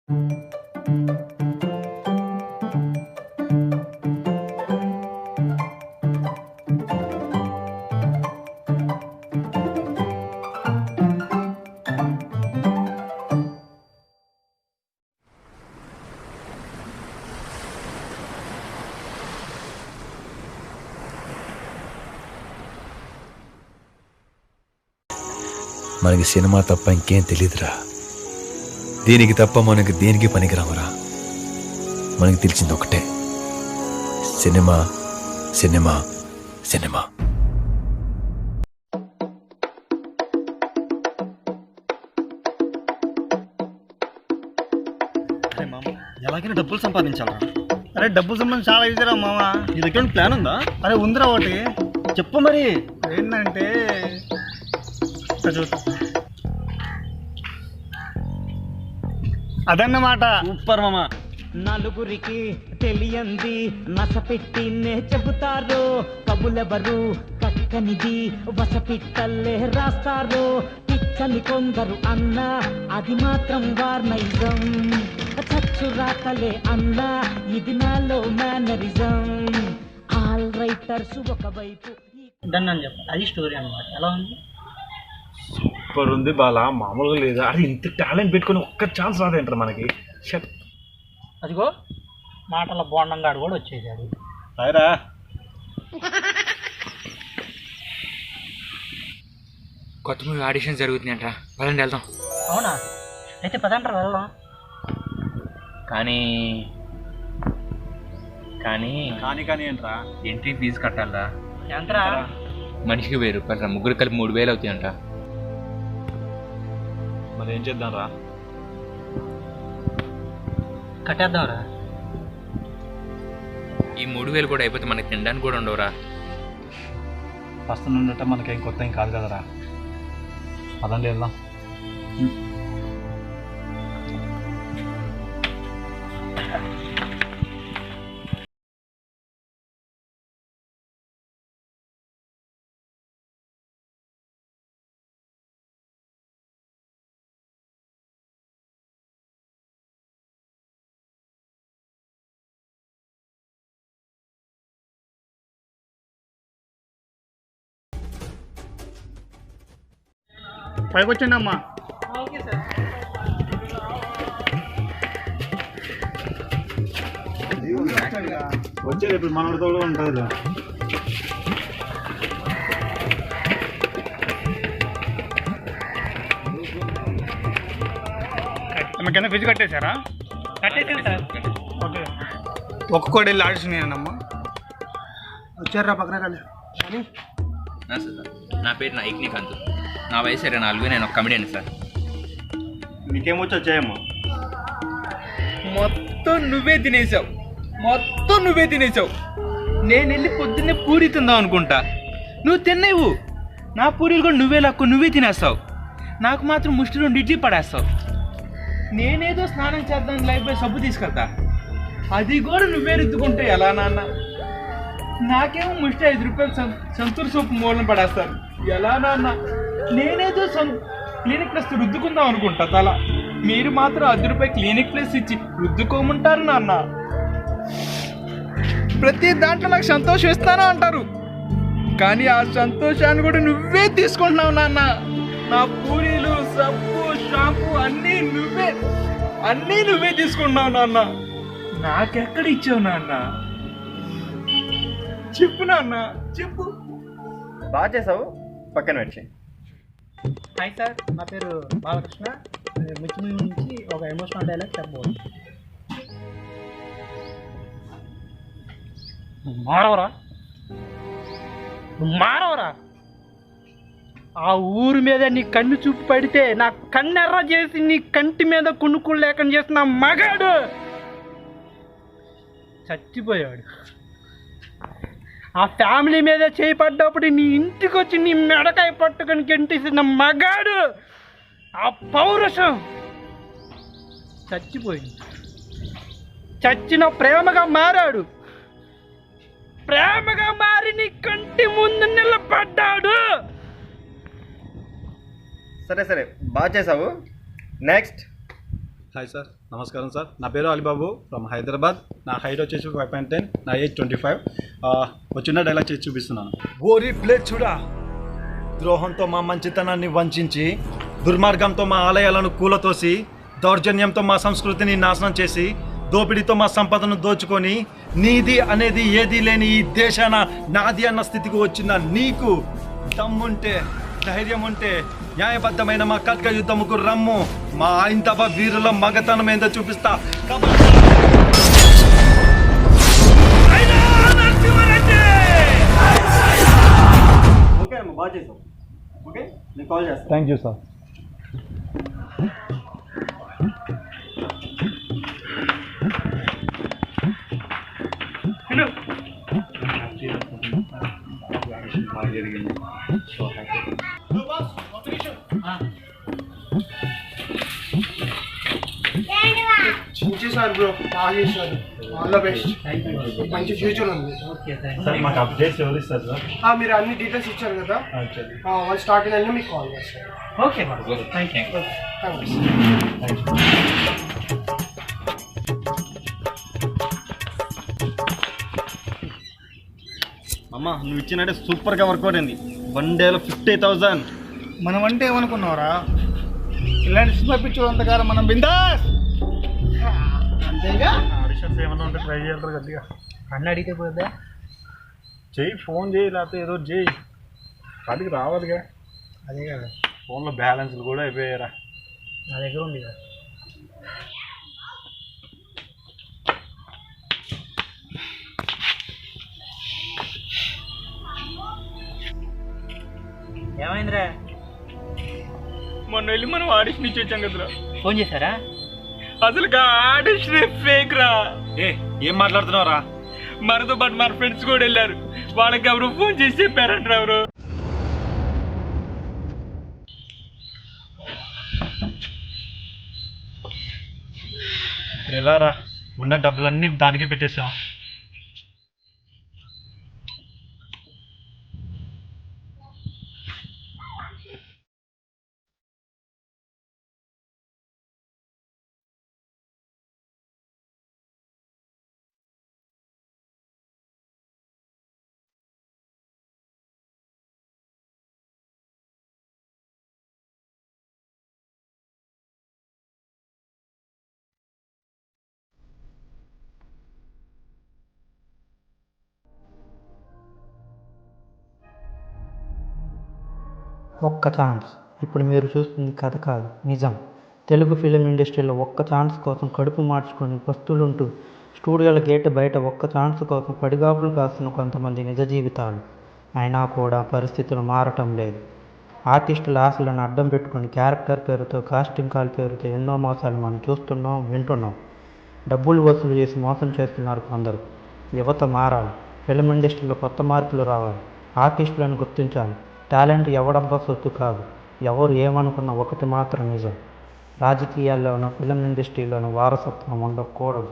మనకి సినిమా తప్ప ఇంకేం తెలియదురా. దీనికి తప్ప మనకి దేనికి పనికిరామరా. మనకి తెలిసింది ఒకటే, సినిమా సినిమా సినిమా. ఎలాగైనా డబ్బులు సంపాదించాలా? అరే డబ్బులు సంపాదించి చాలా ఈజీరా మామ. నీ దగ్గర ప్లాన్ ఉందా? అరే ఉందిరా ఒకటి, చెప్పు మరి. ఏంటంటే అదన్నమాట. సూపర్ మామ. నలుగురికి తెలియంది నసపెట్టినే చెబుతారు, కబులెవరు కక్కనిది వసపిట్టల్లే రాస్తారు. పిచ్చని కొందరు అన్నా అది మాత్రం వార్నైజం, చచ్చు రాకలే అన్నా ఇది నాలో మేనరిజం. ఆల్ రైటర్స్ ఒకవైపు అని చెప్ప, అది స్టోరీ అన్నమాట. ఎలా ఉంది? సూపర్ ఉంది బాలా, మామూలుగా లేదా. అది ఇంత టాలెంట్ పెట్టుకొని ఒక్క ఛాన్స్ రాదేంటారు మనకి. అదిగో మాటల బోండంగాడు కూడా వచ్చేసాడు. అయిరా కొత్త మూవీ ఆడిషన్ జరుగుతుంది అంట, పదండి వెళ్దాం. అవునా? అయితే పదంటారు వెళ్దాం. కానీ కానీ కానీ కానీ ఏంట్రా? ఎంట్రీ ఫీజు కట్టాలా? ఎంతరా? మనిషికి 1000 రూపాయలు, ముగ్గురు కలిపి 3000 అవుతాయంట. మరి ఏం చేద్దాం రా? కట్టేద్దాంరా. ఈ 3000 కూడా అయిపోతే మనకి తినడానికి కూడా ఉండవురా. ప్రస్తుతం ఉండటం మనకేం కొత్త ఏం కాదు కదరా. అదండి వెళ్దాం. పైకి వచ్చిండి అమ్మా. వచ్చేది ఇప్పుడు మనతో కూడా ఉంటుంది. కింద ఫీజు కట్టేశారా? కట్టేసాను సార్. ఓకే, ఒక్కొక్కటి వెళ్ళి ఆడిషన్ అమ్మా. వచ్చారా పక్కన? నా పేరు నాయక్నికాంత్, నా వయసు 24, నేను ఒక కమెడియన్ సార్. నీకేమొచ్చి వచ్చాయమ్మా? మొత్తం నువ్వే తినేసావు, మొత్తం నువ్వే తినేసావు. నేను వెళ్ళి పొద్దున్నే పూరి తిందాం అనుకుంటా, నువ్వు తినేవు. నా పూరీలు కూడా నువ్వే లాక్కు నువ్వే తినేస్తావు. నాకు మాత్రం ముష్టి 2 ఇడ్లీ పడేస్తావు. నేనేదో స్నానం చేద్దాం లైఫ్ బాయ్ సబ్బు తీసుకెళ్తా, అది కూడా నువ్వే రుద్దుకుంటే ఎలా నాన్న? నాకేమో ముష్టి 5 రూపాయలు సంతూర్ సోపు మూలన పడేస్తాను, ఎలా నాన్న? నేనేదో క్లినిక్ ప్లస్ రుద్దుకుందాం అనుకుంటా తల, మీరు మాత్రం 10 రూపాయలు క్లినిక్ ప్లస్ ఇచ్చి రుద్దుకోమంటారు నాన్న. ప్రతి దాంట్లో నాకు సంతోషం ఇస్తానా అంటారు, కానీ ఆ సంతోషాన్ని కూడా నువ్వే తీసుకుంటున్నావు నాన్న. నా పూరీలు, సబ్బు, షాంపూ అన్నీ నువ్వే తీసుకుంటున్నావు నాన్న. నాకెక్కడ ఇచ్చావు నాన్న? చెప్పు నాన్న, చెప్పు. బాగా చేసావు, పక్కన వచ్చి. హాయ్ సార్, నా పేరు బాలకృష్ణ. మిర్చి నుంచి ఒక ఎమోషనల్ డైలాగ్ చెప్పబోదు. మారవరా, ఆ ఊరి మీద నీ కన్ను చూపు పడితే నా కన్నెర్ర చేసి నీ కంటి మీద కొనుక్కులు లేకుండా చేసిన మగాడు చచ్చిపోయాడు. ఆ ఫ్యామిలీ మీద చేపడ్డప్పుడు నీ ఇంటికి వచ్చి నీ మెడకాయ పట్టుకొని గెంటేసిన మగాడు, ఆ పౌరుషం చచ్చిపోయింది. చచ్చిన ప్రేమగా మారాడు, ప్రేమగా మారి నీ కంటి ముందు నిలబడ్డాడు. సరే బాగా చేసావు. నెక్స్ట్. హాయ్ సార్, నమస్కారం సార్. నా పేరు అలీబాబు ఫ్రమ్ హైదరాబాద్. నా హైట్ వచ్చేసి 5.10, నా ఏజ్ 25. ఒక చిన్న డైలాగ్ చేసి చూపిస్తున్నాను. ఓరి ప్లేట్ చూడా, ద్రోహంతో మా మంచితనాన్ని వంచి, దుర్మార్గంతో మా ఆలయాలను కూలతోసి, దౌర్జన్యంతో మా సంస్కృతిని నాశనం చేసి, దోపిడీతో మా సంపదను దోచుకొని, నీది అనేది ఏదీ లేని ఈ దేశాన నాది అన్న స్థితికి వచ్చిన నీకు దమ్ముంటే, ధైర్యం ఉంటే న్యాయబద్ధమైన మా ఖడ్గ యుద్ధముకు రమ్ము. మా ఐంతవ వీరుల మగతనం ఏందో చూపిస్తా. ఓకే అమ్మ, బాగా చేసావు. ఓకే, నేను కాల్ చేస్తాను. Thank you sir. చేశారు బ్రో, బాగా చేశారు. All the best. మంచి ఫ్యూచర్ ఉంది. సార్ మాకు అప్డేట్స్ ఎవరు ఇస్తారు సార్? మీరు అన్ని డీటెయిల్స్ ఇచ్చారు కదా, వాళ్ళు స్టార్టింగ్ అయినా మీకు కాల్ చేస్తారు. Okay thank you. అమ్మ, నువ్వు ఇచ్చినట్టే సూపర్గా వర్కౌట్ అయింది. 1 డేలో 50,000. మనం అంటే ఏమనుకున్నావురా, ఇలాంటి సినిమా పిక్చర్ అంతకాలం మనం బిందాస్ అంతేగా. ఆడిషన్స్ ఏమన్నా ఉంటే ట్రై చేయాలి గట్టిగా. అన్న అడిగితే పోద్దా? చెయ్యి, ఫోన్ చేయి, లేకపోతే ఏదో చేయి. వాటికి రావాలిగా. అదే కదా, ఫోన్లో బ్యాలెన్స్లు కూడా అయిపోయారా. నా దగ్గర ఉంది కదా. ఏమైందిరా? మొన్న వెళ్ళి మనం ఆడిషన్ ఇచ్చి వచ్చాం కదరా. ఫోన్ చేశారా? అసలు ఆడిషన్ ఫేక్ రా. ఏం మాట్లాడుతున్నావురా? మనతో పాటు మన ఫ్రెండ్స్ కూడా వెళ్ళారు. వాళ్ళకి ఎవరు ఫోన్ చేసి చెప్పారంటారు ఎవరు. ఎలా రా, ఉన్న డబ్బులన్నీ దానికి పెట్టేసాం. ఒక్క ఛాన్స్. ఇప్పుడు మీరు చూస్తుంది కథ కాదు, నిజం. తెలుగు ఫిలిం ఇండస్ట్రీలో ఒక్క ఛాన్స్ కోసం కడుపు మార్చుకొని పస్తులుంటూ స్టూడియోల గేట్ బయట ఒక్క ఛాన్స్ కోసం పడిగాపులు కాస్తున్న కొంతమంది నిజ జీవితాలు. అయినా కూడా పరిస్థితులు మారటం లేదు. ఆర్టిస్టుల ఆశలను అడ్డం పెట్టుకుని క్యారెక్టర్ పేరుతో, కాస్టింగ్ కాల్ పేరుతో ఎన్నో మోసాలు మనం చూస్తున్నాం, వింటున్నాం. డబ్బులు వసూలు చేసి మోసం చేస్తున్నారు కొందరు. యువత మారాలి. ఫిలిం ఇండస్ట్రీలో కొత్త మార్పులు రావాలి. ఆర్టిస్టులను గుర్తించాలి. టాలెంట్ ఎవడంతా సొత్తు కాదు. ఎవరు ఏమనుకున్నా ఒకటి మాత్రం నిజం, రాజకీయాల్లోనూ ఫిలిం ఇండస్ట్రీలోనూ వారసత్వం ఉండకూడదు.